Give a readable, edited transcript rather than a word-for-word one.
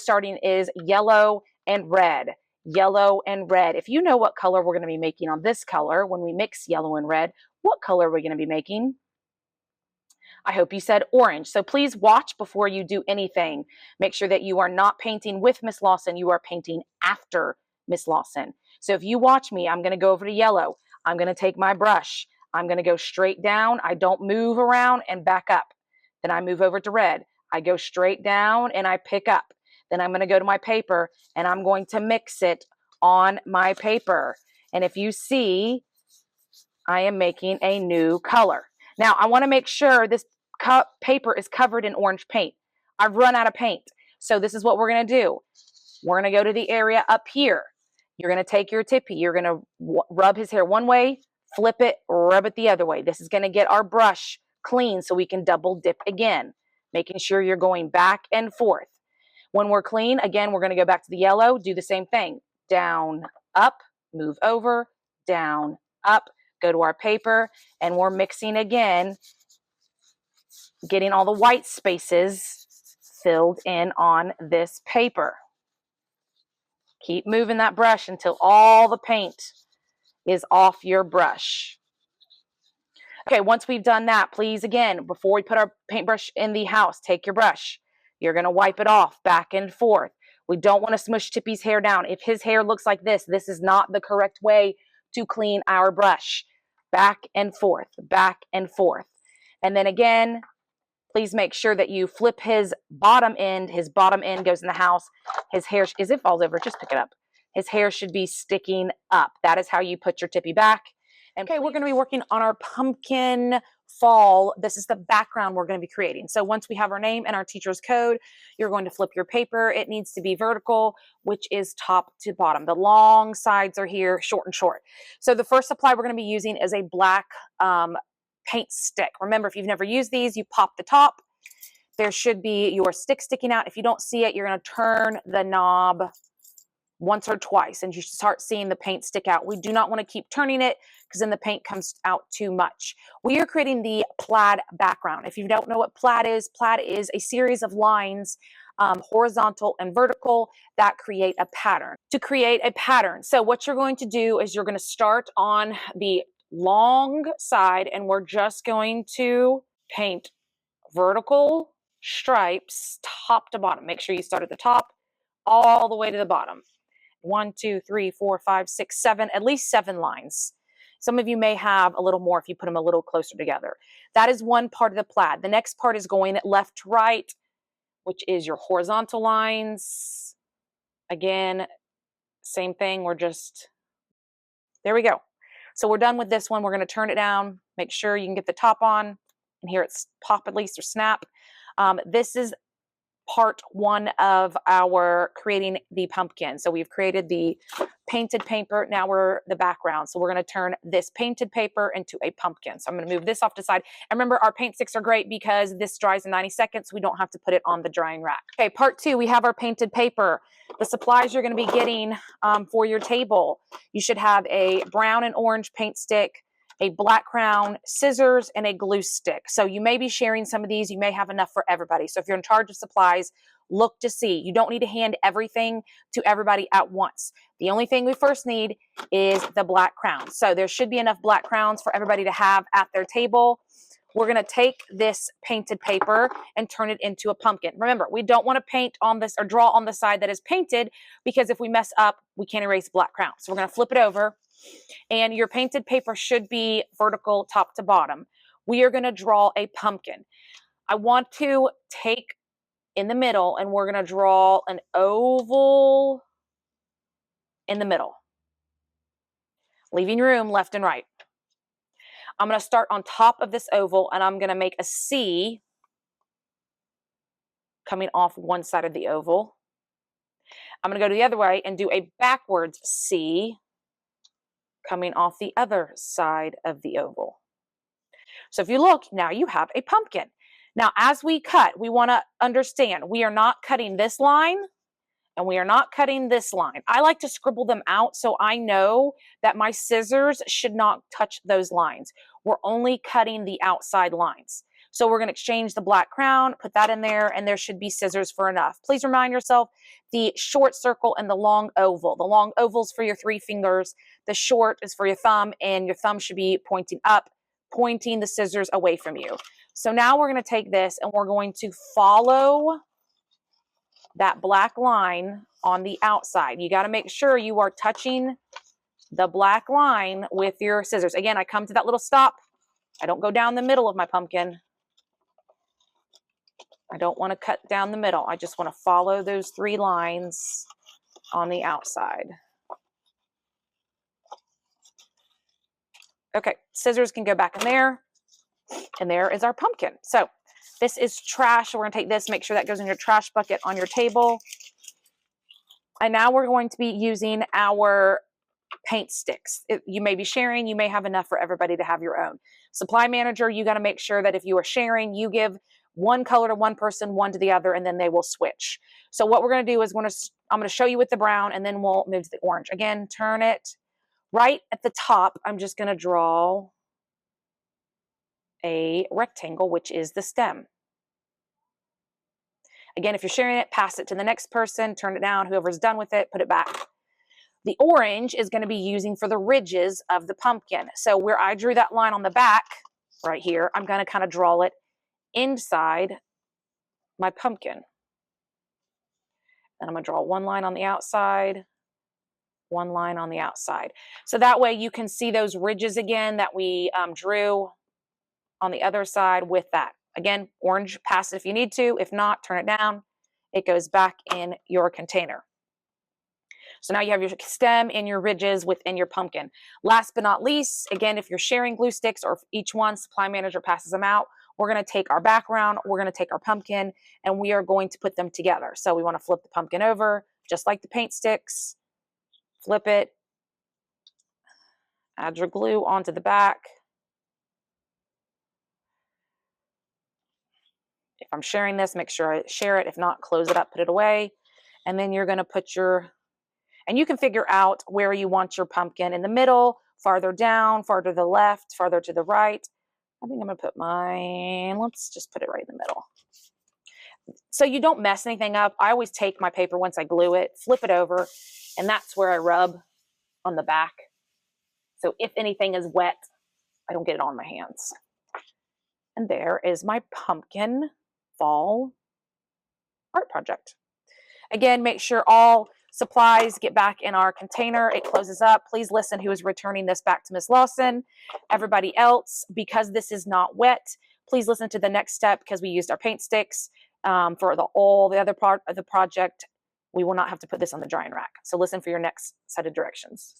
starting is yellow and red. Yellow and red. If you know what color we're going to be making on this color, when we mix yellow and red, what color are we going to be making? I hope you said orange. So please watch before you do anything. Make sure that you are not painting with Miss Lawson. You are painting after Miss Lawson. So if you watch me, I'm going to go over to yellow. I'm going to take my brush. I'm going to go straight down. I don't move around and back up. Then I move over to red. I go straight down and I pick up. Then I'm going to go to my paper and I'm going to mix it on my paper. And if you see, I am making a new color. Now, I want to make sure this paper is covered in orange paint. I've run out of paint. So this is what we're going to do. We're going to go to the area up here. You're going to take your tippy. You're going to rub his hair one way, flip it, rub it the other way. This is going to get our brush clean so we can double dip again, making sure you're going back and forth. When we're clean, again, we're going to go back to the yellow, do the same thing. Down, up, move over, down, up. Go to our paper, and we're mixing again, getting all the white spaces filled in on this paper. Keep moving that brush until all the paint is off your brush. Okay, once we've done that, please, again, before we put our paintbrush in the house, take your brush. You're going to wipe it off back and forth. We don't want to smush Tippy's hair down. If his hair looks like this is not the correct way to clean our brush. Back and forth, back and forth. And then again, please make sure that you flip his bottom end. His bottom end goes in the house. His hair, as it falls over, just pick it up. His hair should be sticking up. That is how you put your Tippy back. And okay, we're going to be working on our pumpkin fall. This is the background we're going to be creating. So once we have our name and our teacher's code, you're going to flip your paper. It needs to be vertical, which is top to bottom. The long sides are here, short and short. So the first supply we're going to be using is a black paint stick. Remember, if you've never used these, you pop the top. There should be your stick sticking out. If you don't see it, you're going to turn the knob once or twice and you start seeing the paint stick out. We do not want to keep turning it because then the paint comes out too much. We are creating the plaid background. If you don't know what plaid is a series of lines, horizontal and vertical, that create a pattern. To create a pattern, so what you're going to do is you're going to start on the long side and we're just going to paint vertical stripes top to bottom. Make sure you start at the top all the way to the bottom. 1, 2, 3, 4, 5, 6, 7, at least 7 lines. Some of you may have a little more if you put them a little closer together. That is one part of the plaid. The next part is going left to right, which is your horizontal lines. Again, same thing. There we go. So we're done with this one. We're going to turn it down. Make sure you can get the top on and hear it pop at least or snap. This is part 1 of our creating the pumpkin. So we've created the painted paper. Now we're the background. So we're going to turn this painted paper into a pumpkin. So I'm going to move this off to the side. And remember, our paint sticks are great because this dries in 90 seconds. We don't have to put it on the drying rack. Okay, part 2, we have our painted paper. The supplies you're going to be getting for your table. You should have a brown and orange paint stick, a black crown, scissors, and a glue stick. So you may be sharing some of these. You may have enough for everybody. So if you're in charge of supplies, look to see. You don't need to hand everything to everybody at once. The only thing we first need is the black crown. So there should be enough black crowns for everybody to have at their table. We're going to take this painted paper and turn it into a pumpkin. Remember, we don't want to paint on this or draw on the side that is painted because if we mess up, we can't erase the black crown. So we're going to flip it over. And your painted paper should be vertical top to bottom. We are going to draw a pumpkin. I want to take in the middle and we're going to draw an oval in the middle, leaving room left and right. I'm going to start on top of this oval and I'm going to make a C coming off one side of the oval. I'm going to go to the other way and do a backwards C coming off the other side of the oval. So if you look, now you have a pumpkin. Now, as we cut, we want to understand we are not cutting this line and we are not cutting this line. I like to scribble them out so I know that my scissors should not touch those lines. We're only cutting the outside lines. So we're going to exchange the black crown, put that in there, and there should be scissors for enough. Please remind yourself the short circle and the long oval. The long oval's for your 3 fingers. The short is for your thumb, and your thumb should be pointing up, pointing the scissors away from you. So now we're going to take this and we're going to follow that black line on the outside. You got to make sure you are touching the black line with your scissors. Again, I come to that little stop. I don't go down the middle of my pumpkin. I don't want to cut down the middle. I just want to follow those 3 lines on the outside. Okay, scissors can go back in there. And there is our pumpkin. So this is trash. We're going to take this, make sure that goes in your trash bucket on your table. And now we're going to be using our paint sticks. You may be sharing, you may have enough for everybody to have your own. Supply manager, you got to make sure that if you are sharing, you give one color to one person, one to the other, and then they will switch. So what we're going to do is I'm going to show you with the brown, and then we'll move to the orange. Again, turn it right at the top. I'm just going to draw a rectangle, which is the stem. Again, if you're sharing it, pass it to the next person, turn it down, whoever's done with it, put it back. The orange is going to be using for the ridges of the pumpkin. So where I drew that line on the back, right here, I'm going to kind of draw it inside my pumpkin. And I'm going to draw one line on the outside, one line on the outside. So that way you can see those ridges again that we drew on the other side with that. Again, orange, pass it if you need to. If not, turn it down. It goes back in your container. So now you have your stem and your ridges within your pumpkin. Last but not least, again, if you're sharing glue sticks or if each one supply manager passes them out, we're going to take our background, we're going to take our pumpkin, and we are going to put them together. So we want to flip the pumpkin over, just like the paint sticks. Flip it. Add your glue onto the back. If I'm sharing this, make sure I share it. If not, close it up, put it away. And then you're going to put and you can figure out where you want your pumpkin, in the middle, farther down, farther to the left, farther to the right. I think I'm going to put let's just put it right in the middle. So you don't mess anything up. I always take my paper once I glue it, flip it over, and that's where I rub on the back. So if anything is wet, I don't get it on my hands. And there is my pumpkin fall art project. Again, make sure all supplies get back in our container. It closes up. Please listen who is returning this back to Miss Lawson. Everybody else, because this is not wet, please listen to the next step because we used our paint sticks for all the other part of the project. We will not have to put this on the drying rack. So listen for your next set of directions.